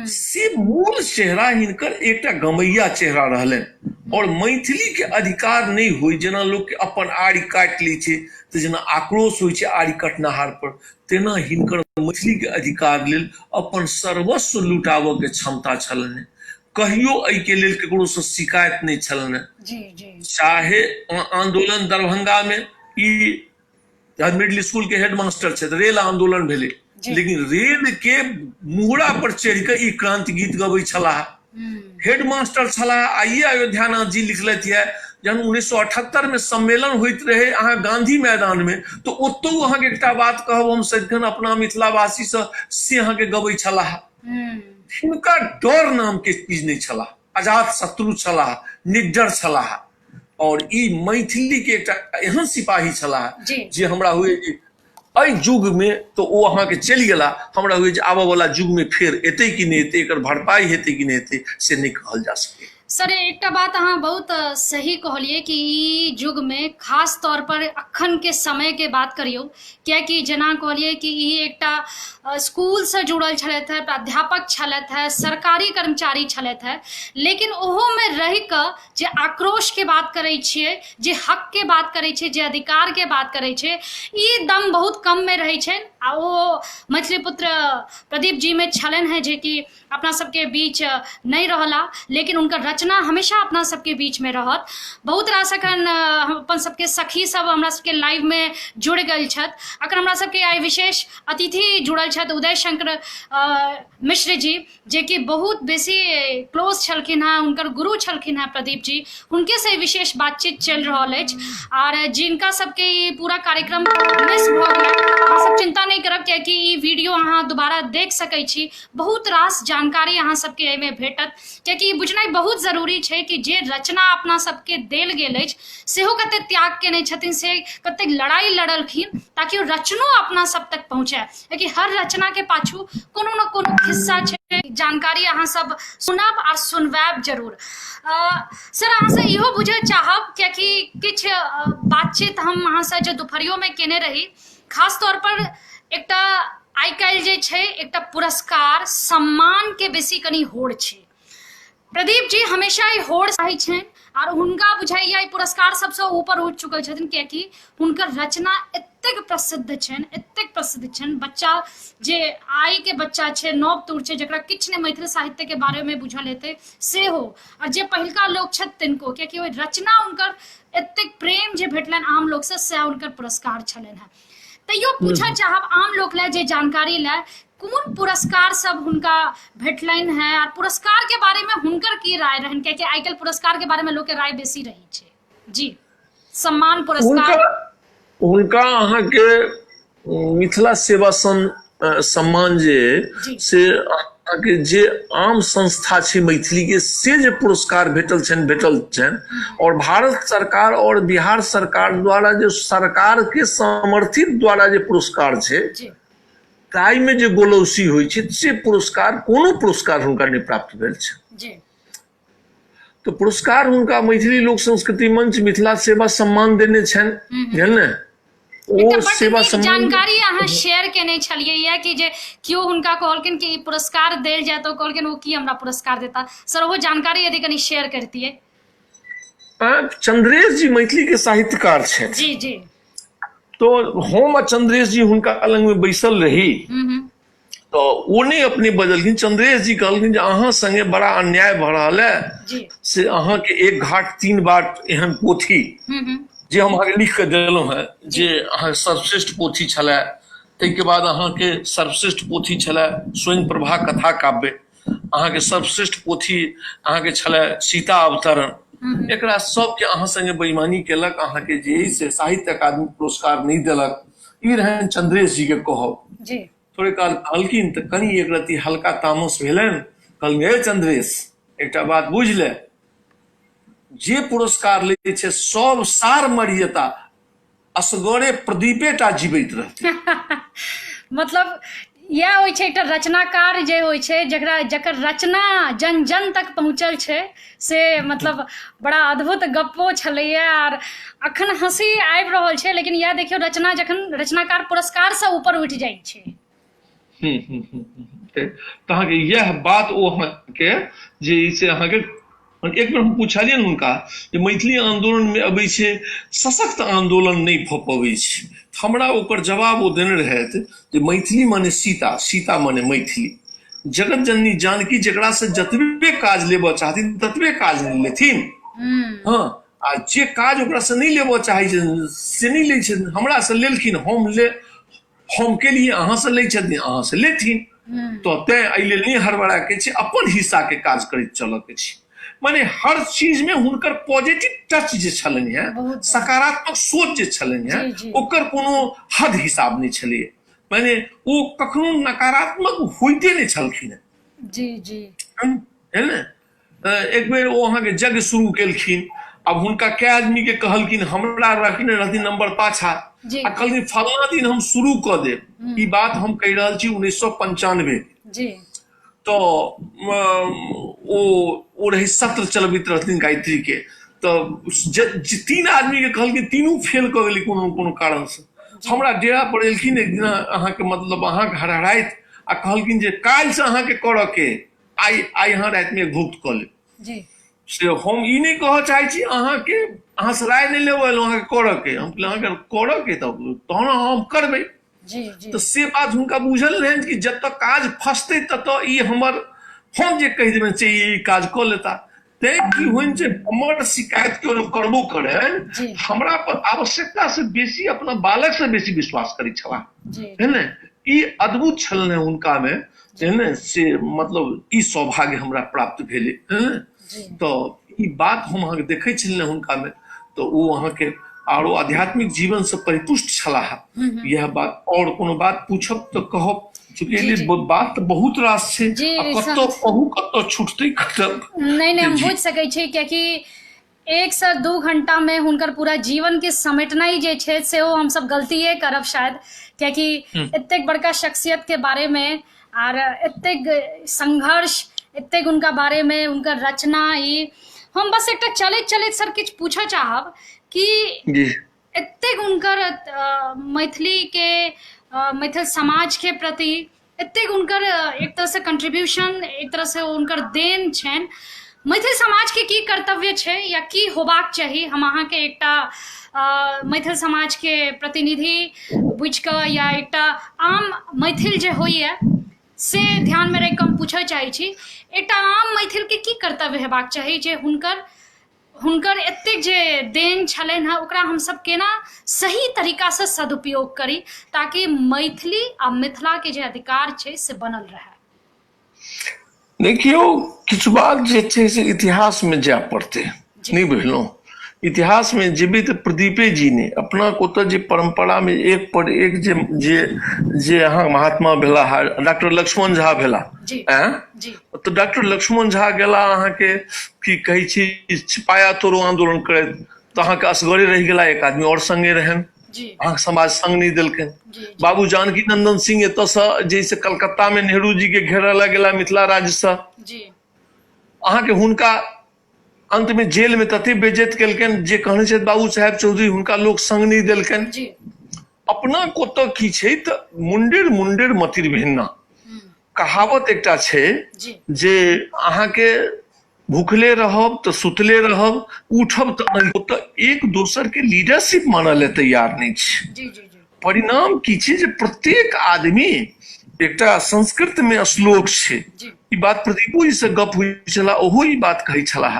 से मूल चेहरा हिनकर एकटा गमैया चेहरा रहलनि। और मैथिली के अधिकार नहीं होई, जेना लोग के अपन आड़ि काटि लै छै तो जेना आक्रोश होइ छै आड़ि कटनाहार पर, तेना हिनकर मैथिली के अधिकार लेल अपन सर्वस्व लुटाबऽ के क्षमता छलनि। कहियो एहि के लेल ककरो से शिकायत नहीं छलनि। चाहे आंदोलन दरभंगा में ई मिडिल स्कूल के हेडमास्टर छथि, रेल आंदोलन भेलै, लेकिन रेल के मुहरा पर चढ़ के ई क्रांति गीत गबै छलाह। हेडमास्टर छलाह। आइए अयोध्यानाथ जी लिखलथि है जहन 1978 में सम्मेलन होइत रहे अहाँ गांधी मैदान में, तो ओतौ अहाँ के एकटा बात कहब हम सदिखन अपना मिथिलावासी से अहाँ के गबै छलाह। हिनका डर नाम के चीज नहीं छलाह, आजाद शत्रु छलाह, निडर छलाह। और ई मैथिली के एकटा एहन सिपाही छलाह जे हमरा हुए जे एहि युग में तो ओ अहाँ के चलि गेला, हमरा हुए जे आबऽ वाला युग में फेर एतै कि नहीं एतै, एकर भरपाई हेतै कि नहीं हेतै से नहीं कहल जा सकै। सर एकटा बात अहाँ बहुत सही कहलिए कि ई युग में खास तौर पर अखन के समय के बात करियो, कियाकि जेना कहलिए कि ई एकटा स्कूल से जुड़ल छलथि है, प्राध्यापक छलथि है, सरकारी कर्मचारी छलथि है, लेकिन ओहो में रहि कऽ जे आक्रोश के बात करै छियै, जे हक के बात करै छियै, जे अधिकार के बात करै छियै, ई दम बहुत कम में रहै छै। आ ओ मैथिली पुत्र प्रदीप जी में छलन है जे कि अपना सबके बीच नहीं रहला, लेकिन उनकर रचना हमेशा अपना सबके बीच में रहत। बहुत रास अखन अपन सबके सखी सब हमरा सबके लाइव में जुड़ गए छथि। अखन हमरा सबके आइ विशेष अतिथि जुड़ल छथि उदय शंकर मिश्र जी, जे कि बहुत बेसी क्लोज छलखिन हैं, उनकर गुरु छलखिन हैं प्रदीप जी, हुनके से विशेष बातचीत चल रहा है। और जिनका सबके ई पूरा कार्यक्रम मिस भऽ गेल, अहाँ सब चिंता नहीं करब, कियाकि ई वीडियो अहाँ दोबारा देख सकै छी। बहुत रास जानकारी अहाँ सबके एहिमे भेटत, कियाकि ई बुझनाइ बहुत जरूरी छै कि जे रचना अपना सबके देल गेल अछि सेहो कते त्याग केने छथिन, से कते लड़ाई लड़लखिन ताकि ओ रचनो अपना सब तक पहुँचे। कियाकि हर रचना के पाछू कोनो न कोनो खिस्सा छै, जानकारी अहाँ सब सुनब और सुनवाब जरूर। सर अहाँ से इहो बुझे चाहब, कियाकि किछ बातचीत हम अहाँ से जे दुपहरियो में केने रही, खास तौर पर एकटा आइ काल्हि जे छै एकटा पुरस्कार सम्मान के बेसी कनी होड़ छै। प्रदीप जी हमेशा ई होड़ चाहै छनि और हुनका बुझाइया ई पुरस्कार सबसे ऊपर उठ चुकल छथिन, कियाकि हुनकर रचना एतेक प्रसिद्ध छनि, एतेक प्रसिद्ध छनि। बच्चा जे आइ के बच्चा छै, नव तूर छै, जकरा किछु ने मैथिली साहित्य के बारे में बुझल हेतै से हो, और जे पहिलका लोग छथि तिनको, कियाकि ओहि रचना हुनकर एतेक प्रेम जे भेटलनि आम लोग से, सएह हुनकर पुरस्कार छलनि हैं। तैयो पूछा चाहब आम लोग ले जे जानकारी ले कोन पुरस्कार सब हुनका भेटलनि हैं, और पुरस्कार के बारे में हुनकर की राय रहन, कियाकि आइ काल्हि पुरस्कार के बारे में लोग के राय बेसी रही छै। जी सम्मान पुरस्कार हुनका अहाँ के मिथिला सेवा सम्मान जे से के जे आम संस्था छै मैथिली के, से जे पुरस्कार भेटल छनि, और भारत सरकार और बिहार सरकार द्वारा जो सरकार के समर्थित द्वारा जे पुरस्कार छै, ताई में जे गोलौसी होइ छै से पुरस्कार कोनो पुरस्कार हुनका नहीं प्राप्त भेल छै। तो पुरस्कार हुनका मैथिली लोक संस्कृति मंच मिथिला सेवा सम्मान देने छनि, बुझल ने। ओ सेवा जानकारी अहाँ शेयर केने छलियै या कि जे क्यों हुनका कहलकिन कि पुरस्कार देल जाए, तो कहलकिन वो की हमरा पुरस्कार देता, सर वो जानकारी यदि कनी शेयर करतियै। चंद्रेश जी मैथिली के साहित्यकार छथि। जी जी। तो हम चंद्रेश जी हुनका लग में बैसल रही, तो वो नहीं अपने बदलखिन। चंद्रेश जी कहलखिन जे अहाँ संगे बड़ा अन्याय भ रहल है, से अहाँ के एक घाट 3 बाट एहन पोथी जे हम अहाँके लिख के देलहुँ हैं जे अहाँके सर्वश्रेष्ठ पोथी छलै, ताहिके बाद अहाँके सर्वश्रेष्ठ पोथी छलै स्वयं प्रभा कथा काव्य, अहाँके सर्वश्रेष्ठ पोथी अहाँके छलै सीता अवतरण। एकरा सबके अहाँ संगे बेईमानी केलक, अहाँके जे है से साहित्य अकादमी पुरस्कार नहीं देलक। ई रहन चंद्रेश जी के कहब। जी थोड़े काल कहलखिन तऽ कनि एक रति हल्का तामस भेलनि। कहलखिन हे चंद्रेश, एकटा बात बुझ ले, जे पुरस्कार लै छै सब सार मरियता, असगरे प्रदीपेटा जीवित रहतै। मतलब यह होइ छै एकटा रचनाकार जे होइ छै, जकर रचना जन जन तक पहुँचल छै से मतलब बड़ा अद्भुत गप्पो छलैया। और अखन हंसी आबि रहल छै, लेकिन यह देखियो रचना जखन रचनाकार पुरस्कार से ऊपर उठि जाइ छै। तऽ अहाँके यह बात ओ अहाँके जे से अहाँके एक बेर हम पूछलियै हुनका जे मैथिली आंदोलन में अबै छै सशक्त आंदोलन नहीं भऽ पबै छै। हमरा ओकर जवाब ओ देने रहथि जे मैथिली माने सीता, सीता माने मैथिली। जगत जननी जानकी जकरा से जतबे काज लेबऽ चाहथिन ततबे काज नहीं लेथिन। हाँ, आ जे काज ओकरा से नहीं लेबऽ चाहै छै से नहीं लै छथिन। हमरा से लेलखिन, हम के लिए अहाँ से लै छथिन, अहाँ से लेथिन। तो तैं एहि लेल नहीं हड़बड़ा के छै, अपन हिस्सा के काज करैत चलऽ के छै। माने हर चीज में हुनकर पॉजिटिव टच जे छलनि हैं, सकारात्मक सोच जे छलनि हैं, ओकर कोनो हद हिसाब नहीं छलैया। माने ओ कखनो नकारात्मक होइते नहीं छलखिन। जी जी है ने। एक बेर ओ अहाँके यज्ञ शुरू केलखिन। अब हुनका कै आदमी के कहलखिन, हमरा रखने रहथिन नंबर पाछा, आ कहलखिन फलना दिन हम शुरू कऽ देब। ई बात हम कहि रहल छी 1995 जी। तो ओ रही सत्र चलबित रहथिन गायत्री के। तो तीन आदमी के कहलखिन, तीनों फेल कऽ गेली कोनो कोनो कारण से। हमरा डेरा पर एलखिन एक दिन, अहाँके मतलब अहाँके हड़हड़ाइत आ कहलखिन जे काल्हि से अहाँके करऽ के, आइ अहाँ राति में भुक्त कऽ लेब। जी से हम ई नहीं कह चाहे छी अहाँके, अहाँ से राय नहीं लेबै अहाँके करऽ के। हम कहलियै अहाँके करऽ के तहन हम करबै। जी जी। तो से बात हुनका बुझल रहन कि जब तक काज फंसते तब ई हमर, हम जे कहि देबनि से ई काज कऽ लेता। तैं की होइन छै, हमर शिकायत केओ करबो करे, हमरा पर आवश्यकता से बेसी अपना बालक से बेसी विश्वास करै छलाह। है ने। ई अद्भुत छलनि हुनका में, है ने। से मतलब ई सौभाग्य हमरा प्राप्त भेलै। है ने। तो ई बात हम अहाँके देखै छलियै हुनका में, तो ओ अहाँके आरो आध्यात्मिक जीवन से परिपुष्ट छलाह। यह बात और कोनो बात पूछब तो कहब, चूंकि बात तो बहुत रास छै, कतौ कहू कतौ छूटतै खतब नहीं हम बुझ सकै छी, कियाकि 1 से 2 घंटा में हुनकर पूरा जीवन के समेटनाई जे छै से ओ हम सब गलतीए करब शायद, कियाकि एतेक बड़का शख्सियत के बारे में और एतेक संघर्ष, एतेक उनका बारे में, उनकर रचना, ई हम बस एकटा चलैत चलैत सर किछु पूछऽ चाहब कि एतेक उनकर मैथिली के, मैथिल समाज के प्रति एतेक उनकर एक तरह से कंट्रीब्यूशन, एक तरह से उनकर देन छनि। मैथिल समाज के की कर्तव्य छै या की होबाक चाही? हम अहाँ के एकटा मैथिल समाज के प्रतिनिधि बुझ कऽ या एकटा आम मैथिल जे होइए से ध्यान में रखि कऽ हम पूछऽ चाहै छी, एकटा आम मैथिल के की कर्तव्य हेबाक चाही जे हुनकर एतेक जे देन छलनि हैं ओकरा हम सब केना सही तरीका से सदुपयोग करी, ताकि मैथिली आ मिथिला के जे अधिकार छै से बनल रहे। देखियो किछु बात जे छै से इतिहास में जाय पड़तै, नहीं बुझलहुँ। इतिहास में जेबै तऽ प्रदीपे जी ने अपना ओतऽ जे परंपरा में एक पर एक जे अहाँ महात्मा भेला, डॉक्टर लक्ष्मण झा भेला, तो डॉक्टर लक्ष्मण झा गेला अहाँके की कहै छी छिपाया तोरो आंदोलन करैत, तो अहाँके असगरे रहि गेला, एक आदमी और संगे रहन, अहाँ समाज संग नहीं देलखिन। बाबू जानकी नंदन सिंह एतऽ से जैसे कलकत्ता में नेहरू जी के घेरल गेला मिथिला राज्य से, अहाँके हुनका अंत में जेल में तते बेइज्जत केलकन जे कहने छथि बाबू साहेब चौधरी हुनका लोग संग नहीं देलकन। अपना कोतऽ की छै तऽ मुंडेर मुंडेर मतिर भिन्ना कहावत एकटा छै जे अहाँके भूखले रहब तऽ सुतले रहब, उठब तऽ एक दोसर के लीडरशिप मानऽ ले तैयार नहीं छै। परिणाम की छै जे प्रत्येक आदमी, एकटा संस्कृत में श्लोक छै, ई बात प्रदीपो जी से गप हुई छला, ओहो ई बात कहै छलाह,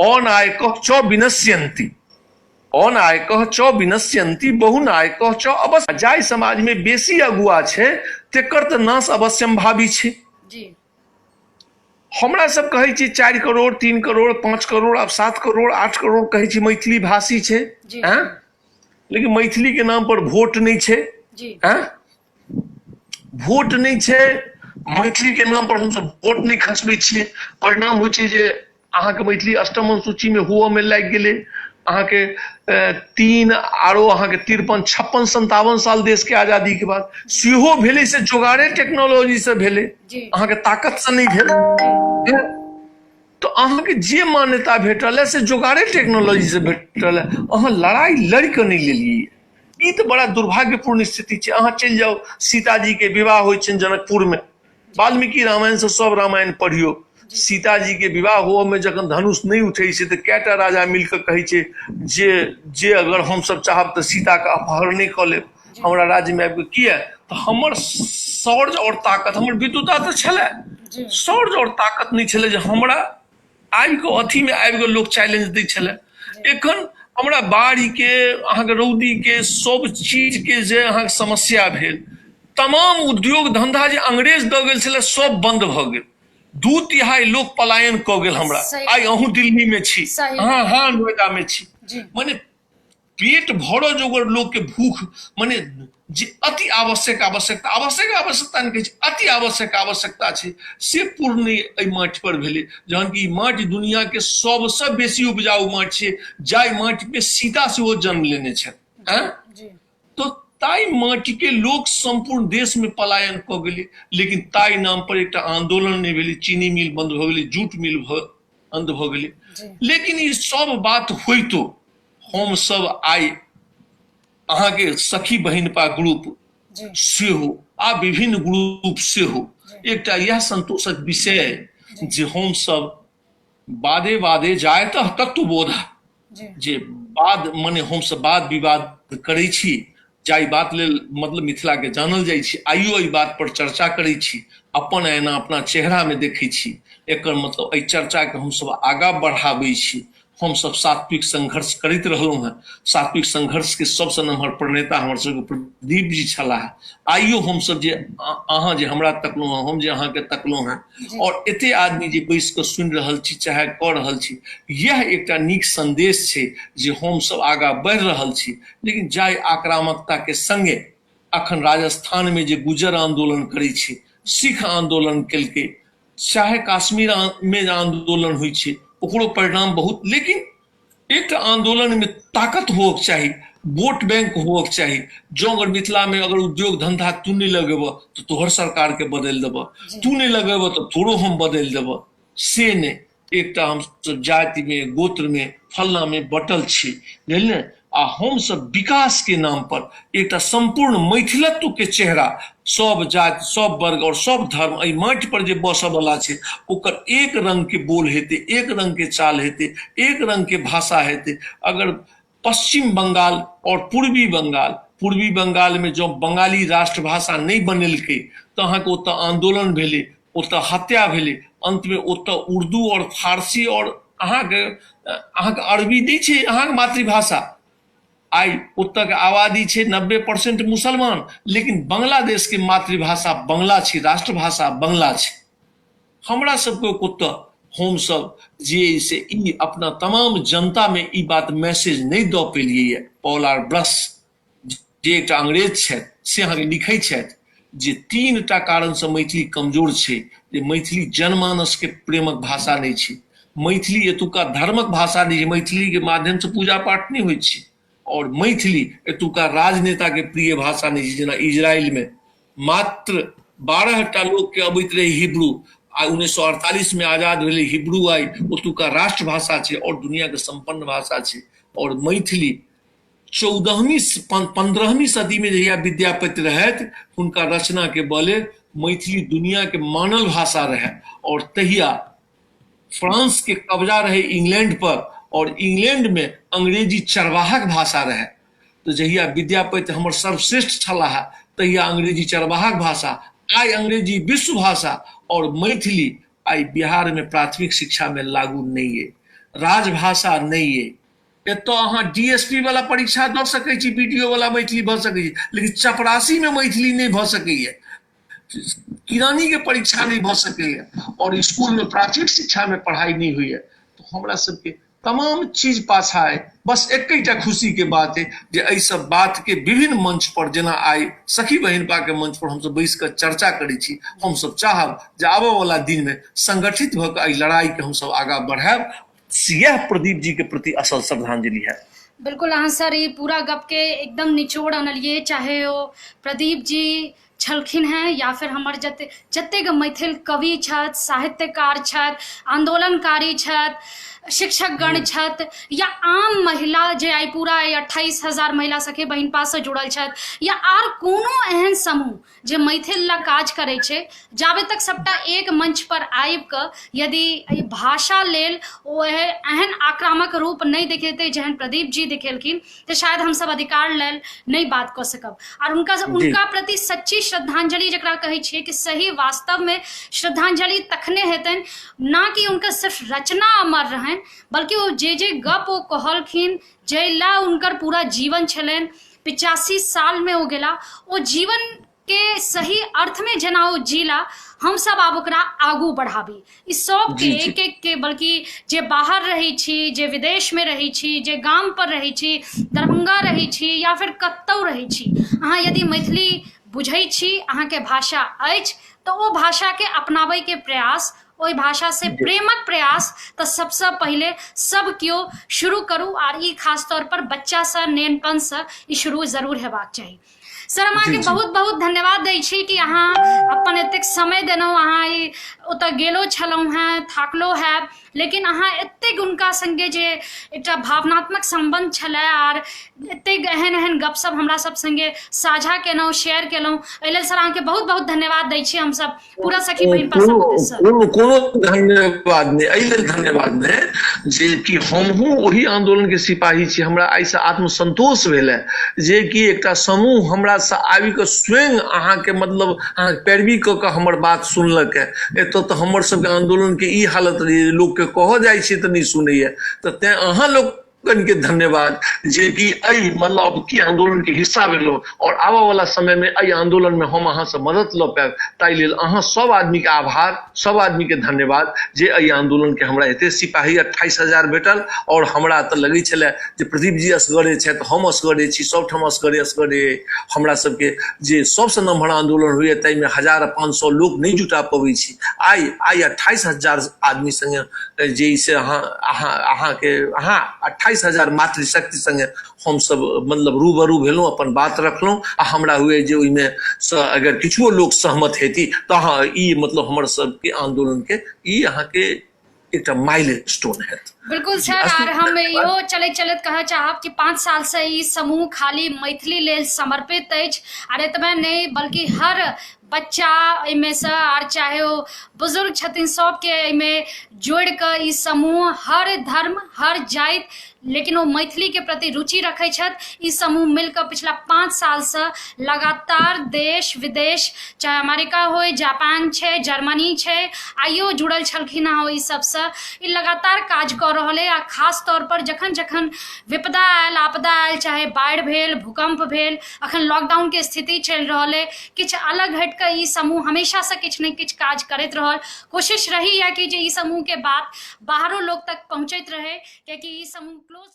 अनायक च विनश्यन्ति, अनायकः च विनश्यन्ति बहुनायकः च अवश्य। जाय समाज में बेसी अगुआ छै तेकर तऽ नाश अवश्यम भावी छै। जी हमरा सब कहै छी 4 करोड़ 3 करोड़ 5 करोड़ अब 7 करोड़ 8 करोड़ कहै छी मैथिली भाषी छै जी। हैं, लेकिन मैथिली के नाम पर वोट नहीं छै जी हैं, वोट नहीं छै। मैथिली के नाम पर हम सब वोट नहीं खसबै छियै, परिणाम होइ छै जे अहाँके मैथिली अष्टम सूची में हुआ में लागि गेलै। अहाँके 3 आरो अहाँके 53 56 57 साल देश के आजादी के बाद सेहो भेलै से जोगाड़े टेक्नोलॉजी से भेलै, जी अहाँके ताकत से नहीं भेलै। तो अहाँके जे मान्यता भेटल है से जोगाड़े टेक्नोलॉजी से भेटल है, अहाँ लड़ाई लड़ के नहीं लेलिए। ई तो बड़ा दुर्भाग्यपूर्ण स्थिति छै। अहाँ चलि जाओ सीताजी के विवाह होइ छनि जनकपुर में, वाल्मीकि रामायण से सब रामायण पढ़ियो। सीताजी के विवाह हुआ में जखन धनुष नहीं उठे छै तो कैटा राजा मिलकर कहे छै जे अगर हम सब चाहब तो सीता का अपहरण क लेब, हमरा राज्य में आबि किया तो हमर शौर्य और ताकत, हमर विद्वता तो छलै, शौर्य और ताकत नहीं छलै जे हमरा आबि के अथी में आबि के लोग चैलेंज दै छलै। एखन हमरा बाढ़ि के अहाँके रौदी के सब चीज के जे अहाँके समस्या भेल, तमाम उद्योग धंधा जे अंग्रेज दऽ गेल छलै सब बंद भऽ गेल, 2/3 लोग पलायन कऽ गेल। हमरा आइ अहूँ दिल्ली में छी, हाँ नोएडा में छी, माने पेट भरऽ जोगर लोग के भूख, माने जे अति आवश्यकता नहीं कहै छै, अति आवश्यकता छै से पूर्ण एहि माटि पर भेलै। जहन कि माटि दुनिया के सबसे बेसी उपजाऊ माटि छै, जाहि माटि पे सीता सेहो जन्म लेने छथि। तो ताई माटि के लोग संपूर्ण देश में पलायन क गेलै, लेकिन ताई नाम पर एकटा आंदोलन नहीं भेलै, चीनी मिल बंद भ गेलै, जूट मिल बंद भ गेलै। लेकिन ई सब बात होइतो हम सब आइ अहाँके सखी बहिनपा ग्रुप सेहो आ विभिन्न ग्रुप सेहो एकटा यह संतोषक विषय जे हम सब वादे जायतः तत्वबोधा, जे वाद माने हम सब वाद विवाद करै छी, जाहि बात लेल मतलब मिथिला के जानल जाइ छी, आइयो एहि बात पर चर्चा करै छी, अपन ऐना अपना चेहरा में देखै छी। एकर मतलब एहि चर्चा के हम सब आगा बढ़ाबै छी। हम सब सात्विक संघर्ष करैत रहलहुँ हैं। सात्विक संघर्ष के सबसे नम्हर प्रणेता हमर सबके प्रदीप जी छलाह। आइयो हम सब जे अहाँ जे हमरा तकलहुँ हैं, हम जे अहाँके तकलहुँ हैं, और एते आदमी जे बैस कऽ सुनि रहल छी चाहे कऽ रहल छी, यह एकटा नीक संदेश छै जे हम सब आगा बढ़ि रहल छी। लेकिन जाहि आक्रामकता के संगे अखन राजस्थान में जे गुजर आंदोलन करै छै, सिख आंदोलन केलकै, चाहे कश्मीर में आंदोलन होइ छै ओकरो परिणाम बहुत, लेकिन एक आंदोलन में ताकत होक चाही, वोट बैंक होक चाही। जो अगर मिथिला में अगर उद्योग धंधा तू नहीं लगेब तो तोहर सरकार के बदल देब, तू नहीं लगेब तो तोरो हम बदल देब, से नहीं। एकटा हम सब जाति में गोत्र में फलना में बटल छी, बुझलिए, आ हम सब विकास के नाम पर एकटा संपूर्ण मैथिलत्व के चेहरा, सब जाति सब वर्ग और सब धर्म एहि माटि पर जे बसऽ वाला छै ओकर एक रंग के बोल हेतै, एक रंग के चाल हेतै, एक रंग के भाषा हेतै। अगर पश्चिम बंगाल और पूर्वी बंगाल में जो बंगाली राष्ट्रभाषा नहीं बनेलकै तो अहाँके ओतऽ आंदोलन भेलै, ओतऽ हत्या भेलै, अंत में ओतऽ उर्दू और फारसी और अहाँके अरबी नहीं छै अहाँके मातृभाषा। आई उत्तर के आबादी छै 90% मुसलमान, लेकिन बांग्लादेश के मातृभाषा बांग्ला छै, राष्ट्रभाषा बांग्ला छै। हमरा सबके ओतऽ हम सब जे से ई अपना तमाम जनता में ई बात मैसेज नहीं दऽ पेलियै। पॉल आर ब्रस जे एकटा अंग्रेज छथि से अहाँके लिखै छथि जे 3टा कारण से मैथिली कमजोर छै, जे मैथिली जनमानस के प्रेमक भाषा नहीं छै, मैथिली एतुका धर्मक भाषा नहीं छै, मैथिली के माध्यम से पूजा पाठ नहीं होइ छै, और मैथिली एतुका राजनेता के प्रिय भाषा नहीं छै। जेना इजराइल में मात्र 12टा लोग के अबैत रहे हिब्रू, आ 1948 में आजाद भेलै हिब्रू, आई ओतुका राष्ट्र भाषा छै और दुनिया के संपन्न भाषा छै। और मैथिली 15वीं सदी में जहिया विद्यापति रहथि हुनका रचना के बले मैथिली दुनिया के मानल भाषा रहे, और तहिया फ्रांस के कब्जा रहे इंग्लैंड पर, और इंग्लैंड में अंग्रेजी चरवाहक भाषा रहे। तो जहिया विद्यापति हमर सर्वश्रेष्ठ छलाह तहिया अंग्रेजी चरवाहक भाषा, आई अंग्रेजी विश्व भाषा, और मैथिली आई बिहार में प्राथमिक शिक्षा में लागू नहीं है, राजभाषा नहीं है, एतो अहाँ डीएसपी वाला परीक्षा दऽ सकै छी, बीडीओ वाला मैथिली भऽ सकै छै, लेकिन चपरासी में मैथिली नहीं भऽ सकैए, किरानी के परीक्षा नहीं भऽ सकैए, और स्कूल में प्राथमिक शिक्षा में पढ़ाई नहीं हुई है। तो हमरा सबके तमाम चीज पाछा है। बस एकटा खुशी के बात है जे एहि सब बात के विभिन्न मंच पर, जेना आइ सखी बहिनपा के मंच पर हमसब बैस कर चर्चा करै छी, हमसब चाहब जे आबऽ वाला दिन में संगठित भऽ कऽ एहि लड़ाई के हमसब आगाँ बढ़ायब। यह प्रदीप जी के प्रति असल श्रद्धांजलि है। बिल्कुल अहाँ सर ई पूरा गप के एकदम निचोड़ अनलिए, चाहे वो प्रदीप जी छलखिन हैं या फिर हमर जतेक मैथिल कवि छथि, साहित्यकार छथि, आंदोलनकारी छथि, शिक्षकगण छथि, या आम महिला जे आई पूरा 28,000 महिला सखी बहिनपा से जुड़ल छथि, या आर कोनो एहन समूह जे मैथिल ला काज करे छे, जाबे तक सबटा एक मंच पर आबि कऽ यदि भाषा लेल ओ एहन आक्रामक रूप नहीं दिखेते जहन प्रदीप जी दिखेलखिन, तो शायद हम सब अधिकार लेल नहीं बात कऽ सकब। और उनका प्रति सच्ची श्रद्धांजलि जकरा कहै छियै कि सही वास्तव में श्रद्धांजलि तखने हेतनि ना कि उनका सिर्फ रचना अमर रहनि, बल्कि वो जे गप वो कहलखिन, जैला उनकर पूरा जीवन छलनि, 85 साल में हो गेला, वो जीवन के सही अर्थ में जेना वो जीला, हम सब आब ओकरा आगू बढ़ाबी। इस सब के एक एक के, बल्कि जे बाहर रही छी, जे विदेश में रही छी, जे गाम पर रही छी, दरभंगा रही छी या फिर कतौ रही छी, अहाँ यदि मैथिली बुझै छी, अहाँ के भाषा अछि, तो वो भाषा के अपनाबै के प्रयास, ओहि भाषा से प्रेमक प्रयास तो सबसे पहले सब क्यों शुरू करू, और ई खास तौर पर बच्चा से, नेनपन से ई शुरू जरूर हेबाक चाहिए। सर हम अहाँके बहुत बहुत धन्यवाद दै छी कि अहाँ अपन एतेक समय देलहुँ, अहाँ ओतऽ गेलो छलहुँ हैं, थाकलो है, लेकिन अहाँ एतेक उनका संगे जे एकटा भावनात्मक संबंध छलै, और एतेक एहन एहन गपशप हमरा सब संगे साझा केलहुँ, शेयर केलहुँ, एहि लेल सर अहाँके बहुत बहुत धन्यवाद दै छी हम सब पूरा सखी बहिनपा सब। कोनो धन्यवाद नहीं, एहि लेल धन्यवाद नहीं जे कि हमहूँ ओही आंदोलन के सिपाही छी। हमरा एहिसँ आत्मसंतोष भेल है जे कि एकटा समूह हमरा से आबि कऽ स्वयं अहाँ के मतलब अहाँ पैरवी कऽ के हमर बात सुनलक है। एतऽ तऽ हमर सबके आंदोलन के ई हालत रही, लोग के कहऽ जाइ छै तऽ नहीं सुनैया, तऽ तें अहाँ लोग के धन्यवाद जे कि एहि मतलब की आंदोलन के हिस्सा भेलहुँ, और आबऽ वाला समय में एहि आंदोलन में हम अहाँ से मदद लऽ पायब, ताहि लेल अहाँ सब आदमी के आभार, सब आदमी के धन्यवाद जे एहि आंदोलन के हमरा एते सिपाही 28,000 भेटल। और हमरा तऽ लगै छलै जे प्रदीप जी असगरे छथि, हम असगरे छी, सबठाम असगरे हमरा सबके जे सबसे नम्हर आंदोलन होइए ताहिमे 1,500 लोग नहीं जुटा पबै छी। आई 28,000 आदमी संगे जे से अहाँ 28,000 मातृशक्ति संगे हम सब मतलब रूबरू भेलहुँ, अपन बात रखलहुँ, आ हमरा हुए जे ओहिमे अगर किछुओ लोग सहमत हेती तऽ अहाँ ई मतलब हमर सबके आंदोलन के ई अहाँ के एकटा माइलस्टोन है। बिल्कुल सर, और हम यो चलैत चलैत कहऽ चाहब कि 5 साल से ई समूह खाली मैथिली लेल समर्पित अछि, और एतबे नहीं बल्कि हर बच्चा एहिमे से, और चाहे वो बुजुर्ग छथिन, सबके एहिमे जोड़ कऽ ई समूह हर धर्म, हर जाति, लेकिन वो मैथिली के प्रति रुचि रखै छथि। ई समूह मिलकर पिछला 5 साल से लगातार देश विदेश, चाहे अमेरिका हो, जापान छै, जर्मनी छै, आइयो जुड़ल छलखिन हँ ई सबसे, ई लगातार काज कऽ रहल है। आ खास तौर पर जखन जखन विपदा आयल, आपदा आयल, चाहे बाढ़ि भेल, भूकंप भेल, अखन लॉकडाउन के स्थिति चलि रहल है, किछु अलग हटि कऽ ई समूह हमेशा से किछु ने किछु काज करैत रहल। कोशिश रही है कि जे ई समूह के बात बाहरो लोग तक पहुंचैत रहे, कियाकि ई समूह क्लोज